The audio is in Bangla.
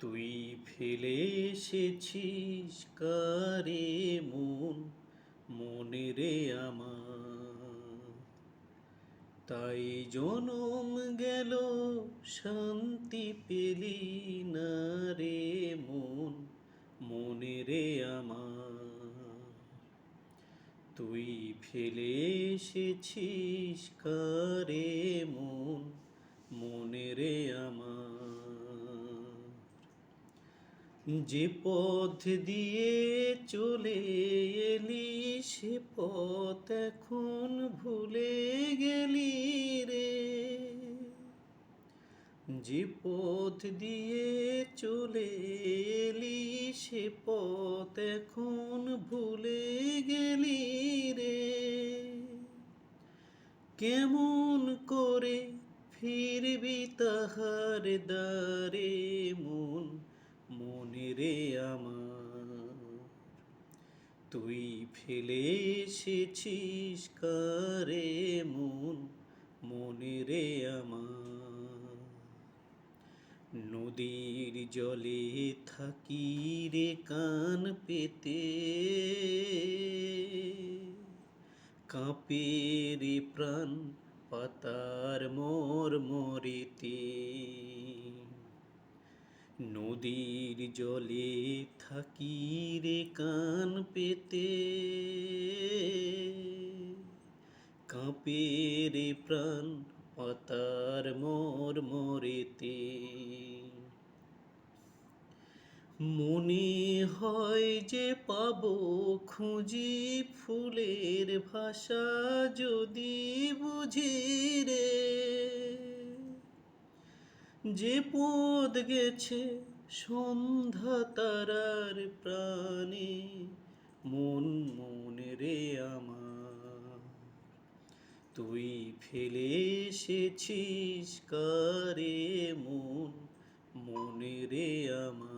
তুই ফেলে এসেছিস কারে মনে রে আমার, তাই জনম গেল শান্তি পেলি না রে মনে রে আমার। তুই ফেলে এসেছিস কারে মনে রে আমার। যে পথ দিয়ে চলে এলি সে পথ এখন ভুলে গেলি রে। যে পথ দিয়ে চলে এলি সে পথ এখন ভুলে গেলি রে। কেমন করে ফিরবি তাহার দ্বারে মনে রে আমার। তুই ফেলে এসেছিস কারে মনে রে আমার। নদীর জলে থাকি রে কান পেতে, কাঁপে রে প্রাণ পাতার মরমরেতে। নদীর জলে থাকি রে কান পেতে, কাঁপে রে প্রাণ পাতার মরমরেতে। মনে হয় যে পাবো খুঁজি ফুলের ভাষা যদি বুঝি রে। যে পথ গেছে সন্ধ্যা তারার প্রাণে মনে রে আমার। তুই ফেলে এসেছিস কারে মনে রে আমার।